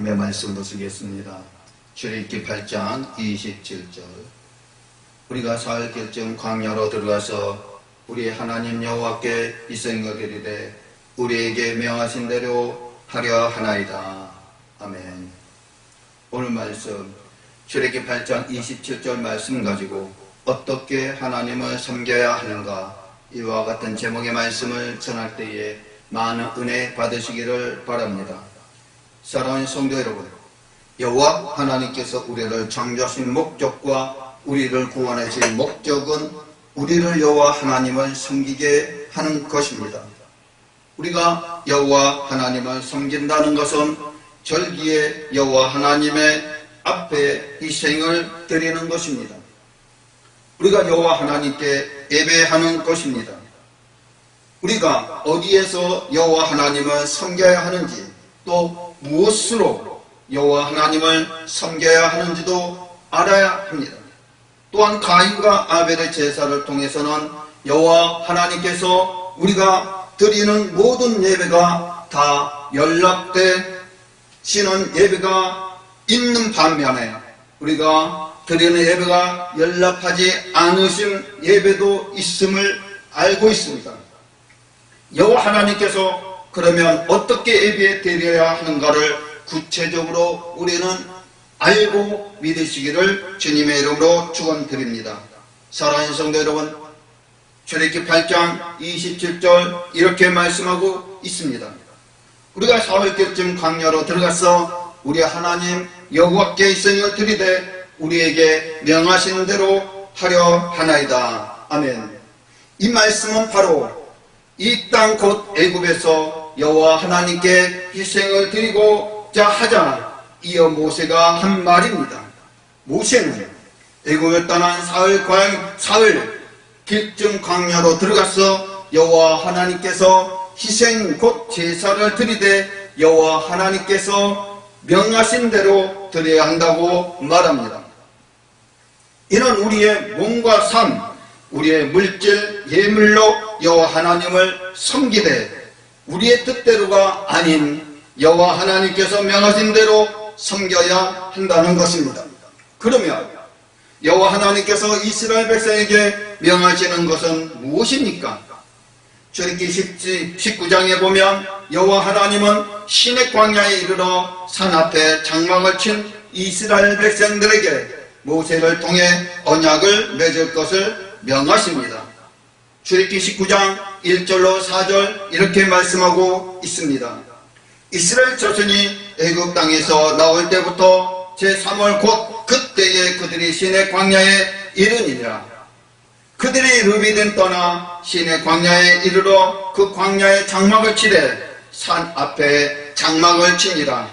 하나님의 말씀으로 쓰겠습니다. 출애굽기 8장 27절. 우리가 사흘 결정 광야로 들어가서 우리 하나님 여호와께 이생을 드리되 우리에게 명하신 대로 하려 하나이다. 아멘. 오늘 말씀 출애굽기 8장 27절 말씀 가지고 어떻게 하나님을 섬겨야 하는가, 이와 같은 제목의 말씀을 전할 때에 많은 은혜 받으시기를 바랍니다. 사랑하는 성도 여러분, 여호와 하나님께서 우리를 창조하신 목적과 우리를 구원하신 목적은 우리를 여호와 하나님을 섬기게 하는 것입니다. 우리가 여호와 하나님을 섬긴다는 것은 절기에 여호와 하나님의 앞에 희생을 드리는 것입니다. 우리가 여호와 하나님께 예배하는 것입니다. 우리가 어디에서 여호와 하나님을 섬겨야 하는지, 또 무엇으로 여호와 하나님을 섬겨야 하는지도 알아야 합니다. 또한 가인과 아벨의 제사를 통해서는 여호와 하나님께서 우리가 드리는 모든 예배가 다 연락되시는 예배가 있는 반면에 우리가 드리는 예배가 연락하지 않으신 예배도 있음을 알고 있습니다. 여호와 하나님께서 그러면 어떻게 예배 드려야 하는가를 구체적으로 우리는 알고 믿으시기를 주님의 이름으로 축원드립니다. 사랑하는 성도 여러분, 출애굽기 8장 27절 이렇게 말씀하고 있습니다. 우리가 사흘쯤 광야로 들어가서 우리 하나님 여호와께 이생을 드리되 우리에게 명하신 대로 하려 하나이다. 아멘. 이 말씀은 바로 이 땅 곧 애굽에서 여호와 하나님께 희생을 드리고자 하자 이어 모세가 한 말입니다. 모세는 애굽을 떠난 사흘 길쯤 광야로 들어가서 여호와 하나님께서 희생 곧 제사를 드리되 여호와 하나님께서 명하신 대로 드려야 한다고 말합니다. 이는 우리의 몸과 삶, 우리의 물질, 예물로 여호와 하나님을 섬기되 우리의 뜻대로가 아닌 여호와 하나님께서 명하신 대로 섬겨야 한다는 것입니다. 그러면 여호와 하나님께서 이스라엘 백성에게 명하시는 것은 무엇입니까? 출애굽기 19장에 보면 여호와 하나님은 시내 광야에 이르러 산 앞에 장막을 친 이스라엘 백성들에게 모세를 통해 언약을 맺을 것을 명하십니다. 출애굽기 19장 1절로 4절 이렇게 말씀하고 있습니다. 이스라엘 자손이 애굽 땅에서 나올 때부터 제3월 곧 그때에 그들이 시내 광야에 이르니라. 그들이 르비든 떠나 시내 광야에 이르러 그 광야에 장막을 치되 산 앞에 장막을 치니라.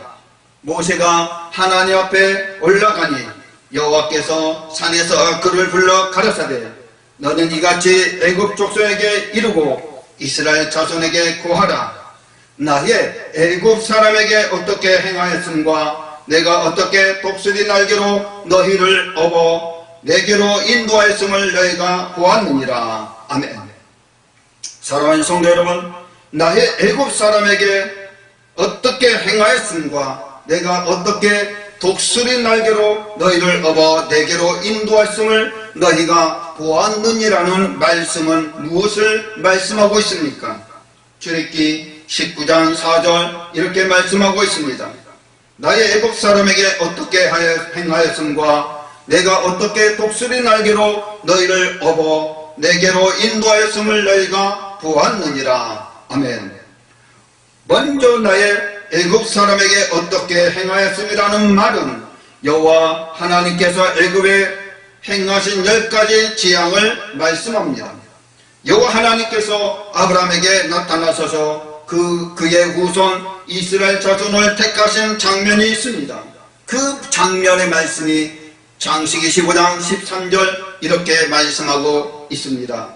모세가 하나님 앞에 올라가니 여호와께서 산에서 그를 불러 가라사대 너는 이같이 애굽 족속에게 이르고 이스라엘 자손에게 고하라. 나의 애굽 사람에게 어떻게 행하였음과 내가 어떻게 독수리 날개로 너희를 업어 내게로 인도하였음을 너희가 보았느니라. 아멘. 사랑하는 성도 여러분, 나의 애굽 사람에게 어떻게 행하였음과 내가 어떻게 독수리 날개로 너희를 업어 내게로 인도하였음을 너희가 보았느니라는 말씀은 무엇을 말씀하고 있습니까? 출애굽기 19장 4절 이렇게 말씀하고 있습니다. 나의 애굽 사람에게 어떻게 행하였음과 내가 어떻게 독수리 날개로 너희를 업어 내게로 인도하였음을 너희가 보았느니라. 아멘. 먼저 나의 애굽 사람에게 어떻게 행하였음이라는 말은 여호와 하나님께서 애굽에 행하신 10가지 지향을 말씀합니다. 여호와 하나님께서 아브라함에게 나타나셔서 그의 후손 이스라엘 자손을 택하신 장면이 있습니다. 그 장면의 말씀이 창세기 15장 13절 이렇게 말씀하고 있습니다.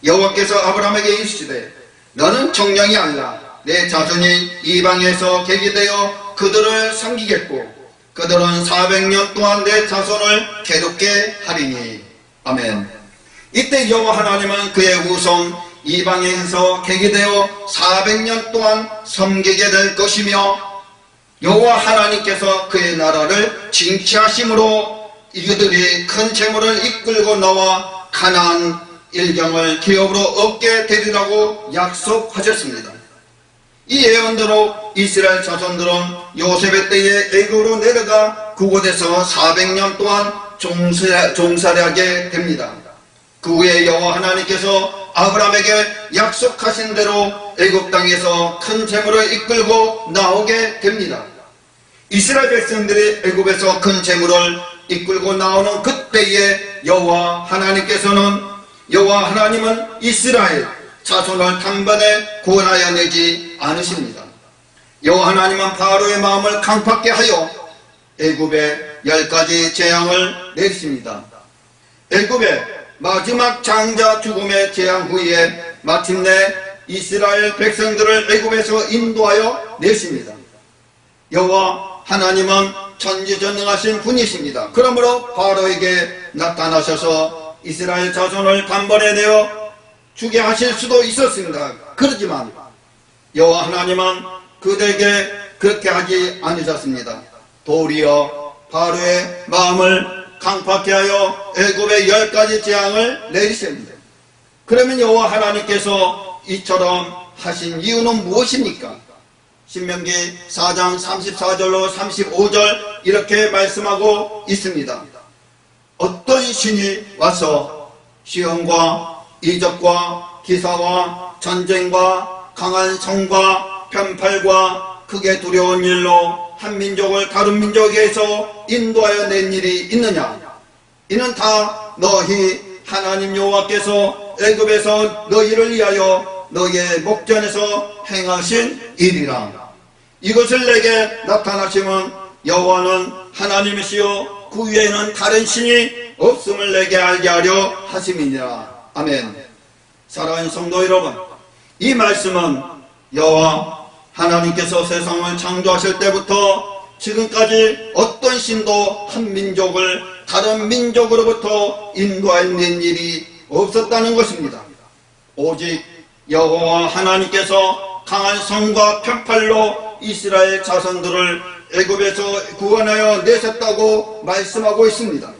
여호와께서 아브라함에게 이르시되 너는 정령이 아니라 내 자손이 이방에서 계기되어 그들을 섬기겠고 그들은 400년 동안 내 자손을 괴롭게 하리니. 아멘. 이때 여호와 하나님은 그의 후손 이방에서 계기되어 400년 동안 섬기게 될 것이며 여호와 하나님께서 그의 나라를 징치하심으로 이들이 큰 재물을 이끌고 나와 가나안 일경을 기업으로 얻게 되리라고 약속하셨습니다. 이 예언대로 이스라엘 자손들은 요셉의 때에 애굽으로 내려가 그곳에서 400년 동안 종살이 하게 됩니다. 그 후에 여호와 하나님께서 아브라함에게 약속하신 대로 애굽 땅에서 큰 재물을 이끌고 나오게 됩니다. 이스라엘 백성들이 애굽에서 큰 재물을 이끌고 나오는 그때에 여호와 하나님은 이스라엘 자손을 단번에 구원하여 내지 않으십니다. 여호와 하나님은 바로의 마음을 강팍게 하여 애굽에 10가지 재앙을 내리십니다. 애굽의 마지막 장자 죽음의 재앙 후에 마침내 이스라엘 백성들을 애굽에서 인도하여 내십니다. 여호와 하나님은 전지전능하신 분이십니다. 그러므로 바로에게 나타나셔서 이스라엘 자손을 단번에 내어 주게 하실 수도 있었습니다. 그렇지만 여호와 하나님은 그들에게 그렇게 하지 않으셨습니다. 도리어 바로의 마음을 강팍케 하여 애굽의 10가지 재앙을 내리십니다. 그러면 여호와 하나님께서 이처럼 하신 이유는 무엇입니까? 신명기 4장 34절로 35절 이렇게 말씀하고 있습니다. 어떤 신이 와서 시험과 이적과 기사와 전쟁과 강한 성과 편팔과 크게 두려운 일로 한 민족을 다른 민족에서 인도하여 낸 일이 있느냐? 이는 다 너희 하나님 여호와께서 애굽에서 너희를 위하여 너희의 목전에서 행하신 일이라. 이것을 내게 나타나시면 여호와는 하나님이시요 그 위에는 다른 신이 없음을 내게 알게 하려 하심이니라. 아멘. 사랑하는 성도 여러분, 이 말씀은 여호와 하나님께서 세상을 창조하실 때부터 지금까지 어떤 신도 한 민족을 다른 민족으로부터 인도해낸 일이 없었다는 것입니다. 오직 여호와 하나님께서 강한 성과 편팔로 이스라엘 자손들을 애굽에서 구원하여 내셨다고 말씀하고 있습니다.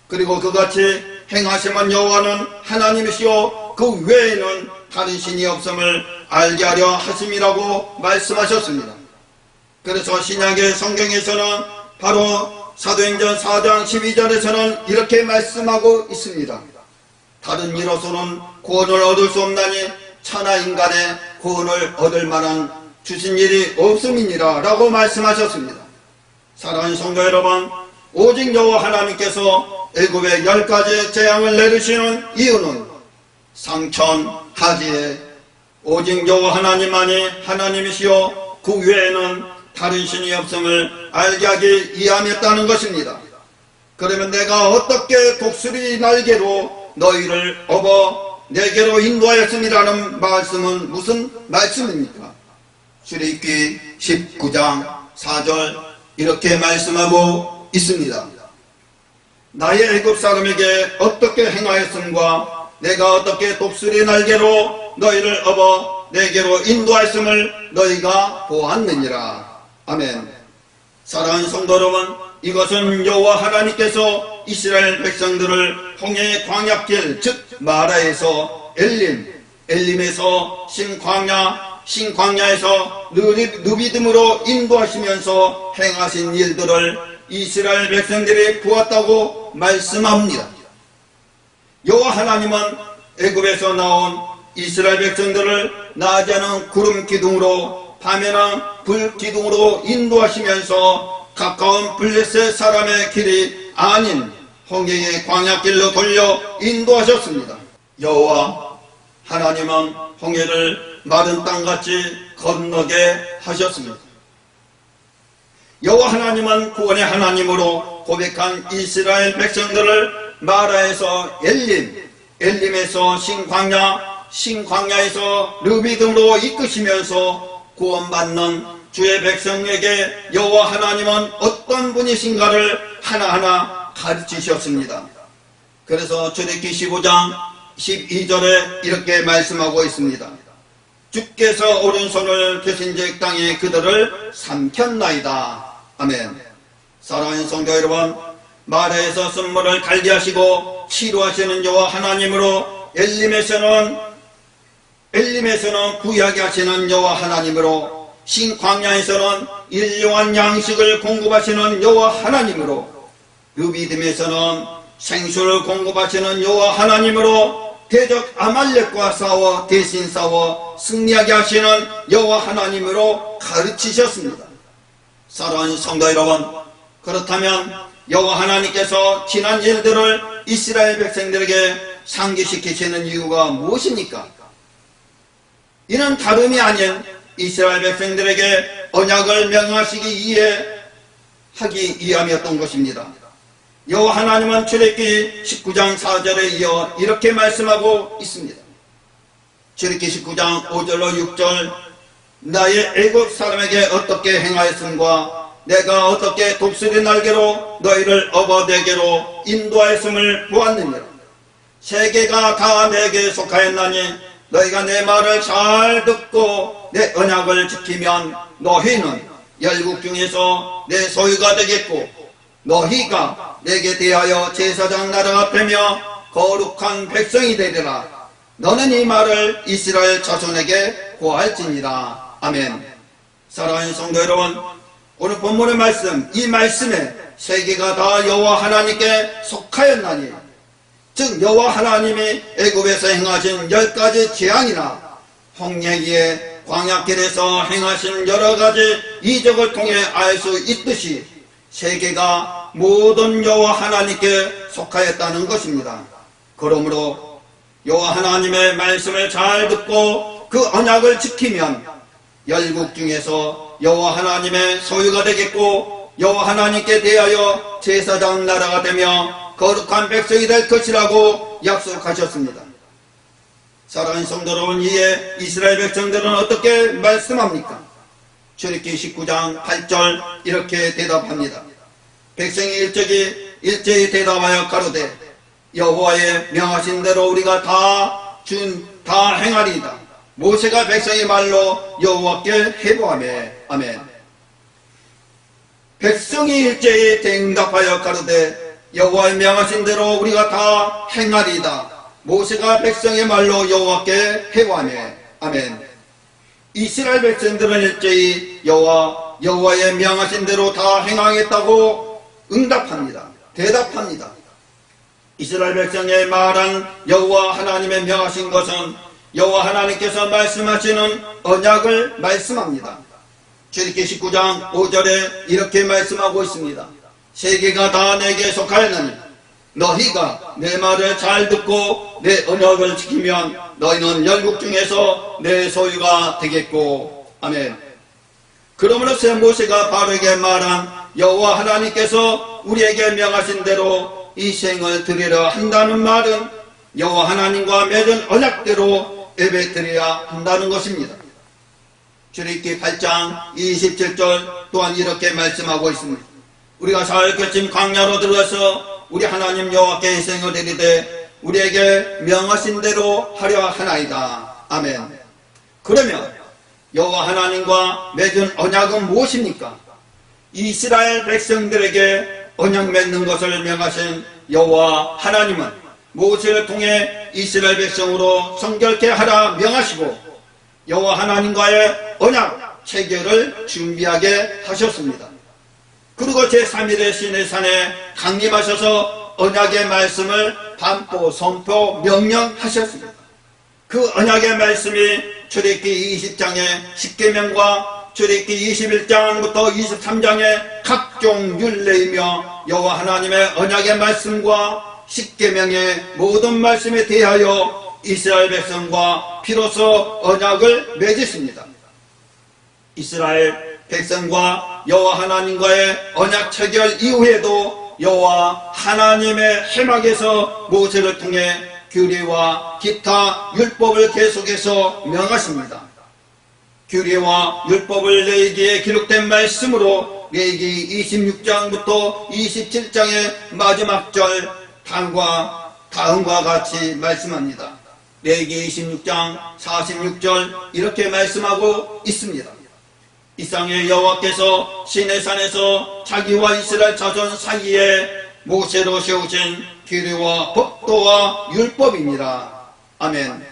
그리고 그같이 행하시면 여호와는 하나님이시요 그 외에는 다른 신이 없음을 알게 하려 하심이라고 말씀하셨습니다. 그래서 신약의 성경에서는 바로 사도행전 4장 12절에서는 이렇게 말씀하고 있습니다. 다른 이로서는 구원을 얻을 수 없나니 천하 인간의 구원을 얻을 만한 주신 일이 없음이니라 라고 말씀하셨습니다. 사랑하는 성도 여러분, 오직 여호와 하나님께서 애굽에 10가지 재앙을 내리시는 이유는 상천하지에 오직 여호와 하나님만이 하나님이시요 그 외에는 다른 신이 없음을 알게 하기 위함이었다는 것입니다. 그러면 내가 어떻게 독수리 날개로 너희를 업어 내게로 인도하였음이라는 말씀은 무슨 말씀입니까? 출애굽기 19장 4절 이렇게 말씀하고 있습니다. 나의 애굽 사람에게 어떻게 행하였음과 내가 어떻게 독수리 날개로 너희를 업어 내게로 인도하였음을 너희가 보았느니라. 아멘. 사랑하는 성도 여러분, 이것은 여호와 하나님께서 이스라엘 백성들을 홍해의 광야길 즉 마라에서 엘림에서 신광야에서 느비딤으로 인도하시면서 행하신 일들을 이스라엘 백성들이 보았다고 말씀합니다. 여호와 하나님은 애굽에서 나온 이스라엘 백성들을 낮에는 구름 기둥으로 밤에는 불 기둥으로 인도하시면서 가까운 블레셋 사람의 길이 아닌 홍해의 광야길로 돌려 인도하셨습니다. 여호와 하나님은 홍해를 마른 땅같이 건너게 하셨습니다. 여호와 하나님은 구원의 하나님으로 고백한 이스라엘 백성들을 마라에서 엘림에서 신광야에서 르비딤으로 이끄시면서 구원받는 주의 백성에게 여호와 하나님은 어떤 분이신가를 하나하나 가르치셨습니다. 그래서 출애굽기 15장 12절에 이렇게 말씀하고 있습니다. 주께서 오른손을 드신즉 땅이 그들을 삼켰나이다. 아멘. 사랑하는 성도 여러분, 마라에서 쓴물을 갈리하시고 치료하시는 여호와 하나님으로, 엘림에서는 구약이 하시는 여호와 하나님으로, 신광야에서는 일용할 양식을 공급하시는 여호와 하나님으로, 르비딤에서는 생수를 공급하시는 여호와 하나님으로, 대적 아말렉과 싸워 대신 싸워 승리하게 하시는 여호와 하나님으로 가르치셨습니다. 사랑하는 성도 여러분, 그렇다면 여호와 하나님께서 지난 일들을 이스라엘 백성들에게 상기시키시는 이유가 무엇입니까? 이는 다름이 아닌 이스라엘 백성들에게 언약을 명하시기 위해 하기 위함이었던 것입니다. 여호와 하나님은 출애굽기 19장 4절에 이어 이렇게 말씀하고 있습니다. 출애굽기 19장 5절로 6절, 나의 애굽 사람에게 어떻게 행하였음과 내가 어떻게 독수리 날개로 너희를 업어내게로 인도하였음을 보았느니라. 세계가 다 내게 속하였나니 너희가 내 말을 잘 듣고 내 언약을 지키면 너희는 열국 중에서 내 소유가 되겠고 너희가 내게 대하여 제사장 나라가 되며 거룩한 백성이 되리라. 너는 이 말을 이스라엘 자손에게 고할지니라. 아멘. 사랑하는 성도 여러분, 오늘 본문의 말씀, 이 말씀에 세계가 다 여호와 하나님께 속하였나니, 즉 여호와 하나님이 애굽에서 행하신 10가지 재앙이나 홍해기에 광야길에서 행하신 여러가지 이적을 통해 알 수 있듯이 세계가 모든 여호와 하나님께 속하였다는 것입니다. 그러므로 여호와 하나님의 말씀을 잘 듣고 그 언약을 지키면 열국 중에서 여호와 하나님의 소유가 되겠고 여호와 하나님께 대하여 제사장 나라가 되며 거룩한 백성이 될 것이라고 약속하셨습니다. 사랑하는 성도 여러분, 이에 이스라엘 백성들은 어떻게 말씀합니까? 출애굽기 19장 8절 이렇게 대답합니다. 백성이 일제히 대답하여 가로되 여호와의 명하신 대로 우리가 다 행하리이다. 모세가 백성의 말로 여호와께 해보하며. 아멘. 백성이 일제히 대답하여 가로되 여호와의 명하신 대로 우리가 다 행하리이다. 모세가 백성의 말로 여호와께 해보하며. 아멘. 이스라엘 백성들은 일제히 여호와의 명하신 대로 다 행하겠다고 응답합니다. 대답합니다. 이스라엘 백성의 말한 여호와 하나님의 명하신 것은 여호와 하나님께서 말씀하시는 언약을 말씀합니다. 출애굽기 19장 5절에 이렇게 말씀하고 있습니다. 세계가 다 내게 속하였나니 너희가 내 말을 잘 듣고 내 언약을 지키면 너희는 열국 중에서 내 소유가 되겠고. 아멘. 그러므로서 모세가 바로에게 말한 여호와 하나님께서 우리에게 명하신 대로 이 생을 드리려 한다는 말은 여호와 하나님과 맺은 언약대로 예배드려야 한다는 것입니다. 출애굽기 8장 27절 또한 이렇게 말씀하고 있습니다. 우리가 잘 거친 광야로 들어가서 우리 하나님 여호와께 희생을 드리되 우리에게 명하신 대로 하려 하나이다. 아멘. 그러면 여호와 하나님과 맺은 언약은 무엇입니까? 이스라엘 백성들에게 언약 맺는 것을 명하신 여호와 하나님은 모세를 통해 이스라엘 백성으로 성결케 하라 명하시고 여호와 하나님과의 언약 체결을 준비하게 하셨습니다. 그리고 제3일의 시내산에 강림하셔서 언약의 말씀을 반포, 선포, 명령하셨습니다. 그 언약의 말씀이 출애굽기 20장의 십계명과 출애굽기 21장부터 23장의 각종 율례이며 여호와 하나님의 언약의 말씀과 십계명의 모든 말씀에 대하여 이스라엘 백성과 비로소 언약을 맺으십니다. 이스라엘 백성과 여호와 하나님과의 언약 체결 이후에도 여호와 하나님의 해막에서 모세를 통해 규례와 기타 율법을 계속해서 명하십니다. 규례와 율법을 레위기에 기록된 말씀으로 레위기 26장부터 27장의 마지막 절 다음과 같이 말씀합니다. 레위기 26장 46절 이렇게 말씀하고 있습니다. 이상의 여호와께서 시내산에서 자기와 이스라엘 자손 사이에 모세로 세우신 규례와 법도와 율법이니라. 아멘.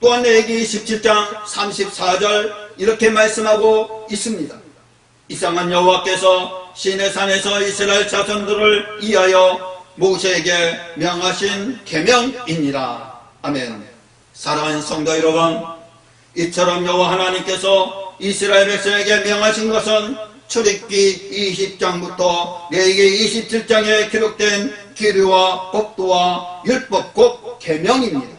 또한 레위기 17장 34절 이렇게 말씀하고 있습니다. 이상한 여호와께서 시내산에서 이스라엘 자손들을 위하여 모세에게 명하신 계명이니라. 아멘. 사랑하는 성도 여러분, 이처럼 여호와 하나님께서 이스라엘 백성에게 명하신 것은 출애굽기 20장부터 레위기 27장에 기록된 규례와 법도와 율법 곧 계명입니다.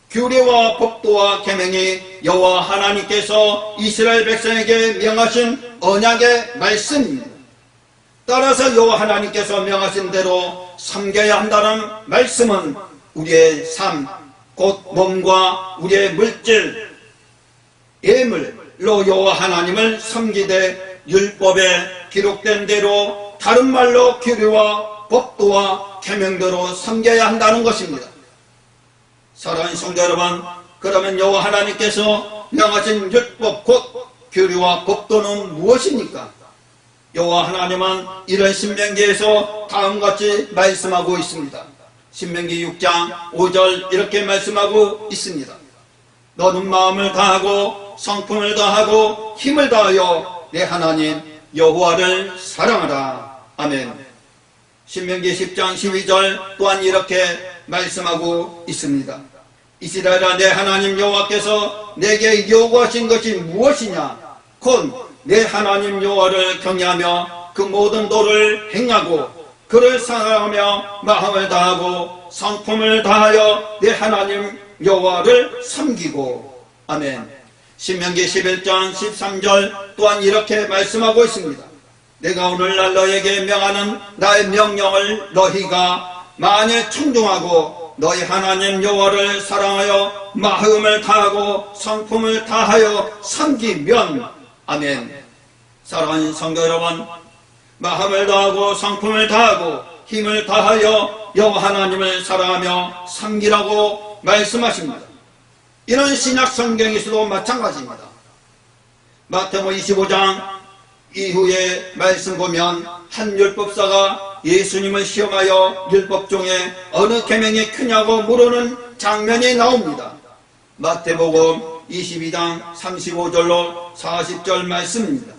규례와 법도와 계명이 여호와 하나님께서 이스라엘 백성에게 명하신 언약의 말씀입니다. 따라서 여호와 하나님께서 명하신 대로 섬겨야 한다는 말씀은 우리의 삶, 곧 몸과 우리의 물질, 예물로 여호와 하나님을 섬기되 율법에 기록된 대로 다른 말로 규례와 법도와 계명대로 섬겨야 한다는 것입니다. 사랑하는 성도 여러분, 그러면 여호와 하나님께서 명하신 율법 곧 규례와 법도는 무엇입니까? 여호와 하나님은 이런 신명기에서 다음같이 말씀하고 있습니다. 신명기 6장 5절 이렇게 말씀하고 있습니다. 너는 마음을 다하고 성품을 다하고 힘을 다하여 내 하나님 여호와를 사랑하라. 아멘. 신명기 10장 12절 또한 이렇게 말씀하고 있습니다. 이스라엘아, 내 하나님 여호와께서 내게 요구하신 것이 무엇이냐? 곧 내 하나님 여호와를 경외하며 그 모든 도를 행하고 그를 사랑하며 마음을 다하고 성품을 다하여 내 하나님 여호와를 섬기고. 아멘. 신명기 11장 13절 또한 이렇게 말씀하고 있습니다. 내가 오늘날 너에게 명하는 나의 명령을 너희가 만에 청중하고 너희 하나님 여호와를 사랑하여 마음을 다하고 성품을 다하여 섬기면. 아멘. 사랑하는 성도 여러분, 마음을 다하고 성품을 다하고 힘을 다하여 여호와 하나님을 사랑하며 섬기라고 말씀하십니다. 이런 신약 성경에서도 마찬가지입니다. 마태복음 25장 이후에 말씀 보면 한 율법사가 예수님을 시험하여 율법 중에 어느 계명이 크냐고 물으는 장면이 나옵니다. 마태복음 22장 35절로 40절 말씀입니다.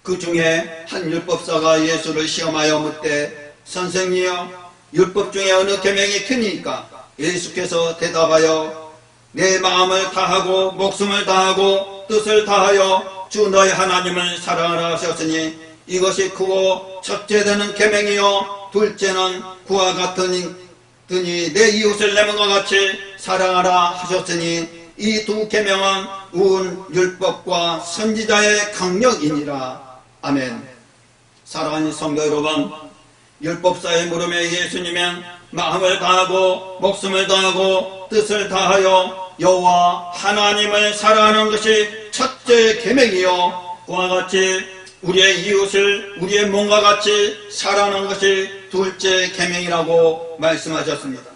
그 중에 한 율법사가 예수를 시험하여 묻되 선생님이여 율법 중에 어느 계명이 크니까? 예수께서 대답하여 내 마음을 다하고 목숨을 다하고 뜻을 다하여 주 너희 하나님을 사랑하라 하셨으니 이것이 크고 첫째 되는 계명이요 둘째는 그와 같으니 내 이웃을 내 몸과 같이 사랑하라 하셨으니 이 두 계명은 온 율법과 선지자의 강력이니라. 아멘. 사랑하는 성도 여러분, 율법사의 물음에 예수님은 마음을 다하고 목숨을 다하고 뜻을 다하여 여호와 하나님을 사랑하는 것이 첫째 계명이요 그와 같이 우리의 이웃을 우리의 몸과 같이 사랑하는 것이 둘째 계명이라고 말씀하셨습니다.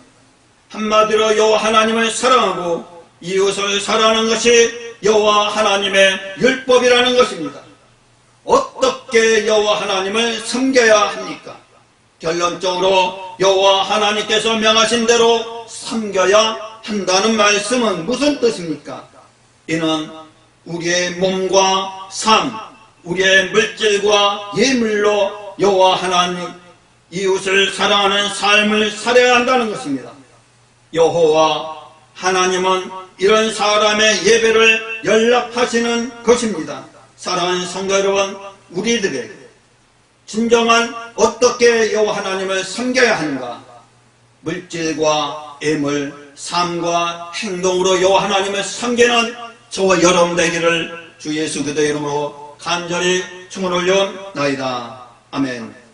한마디로 여호와 하나님을 사랑하고 이웃을 사랑하는 것이 여호와 하나님의 율법이라는 것입니다. 어떻게 여호와 하나님을 섬겨야 합니까? 결론적으로 여호와 하나님께서 명하신 대로 섬겨야 한다는 말씀은 무슨 뜻입니까? 이는 우리의 몸과 삶, 우리의 물질과 예물로 여호와 하나님 이웃을 사랑하는 삶을 살아야 한다는 것입니다. 여호와 하나님은 이런 사람의 예배를 연락하시는 것입니다. 사랑하는 성도 여러분, 우리들에게 진정한 어떻게 여호와 하나님을 섬겨야 하는가? 물질과 예물, 삶과 행동으로 여호와 하나님을 섬기는 저와 여러분 되기를 주 예수 그리스도의 이름으로 간절히 축원을 올려나이다. 아멘.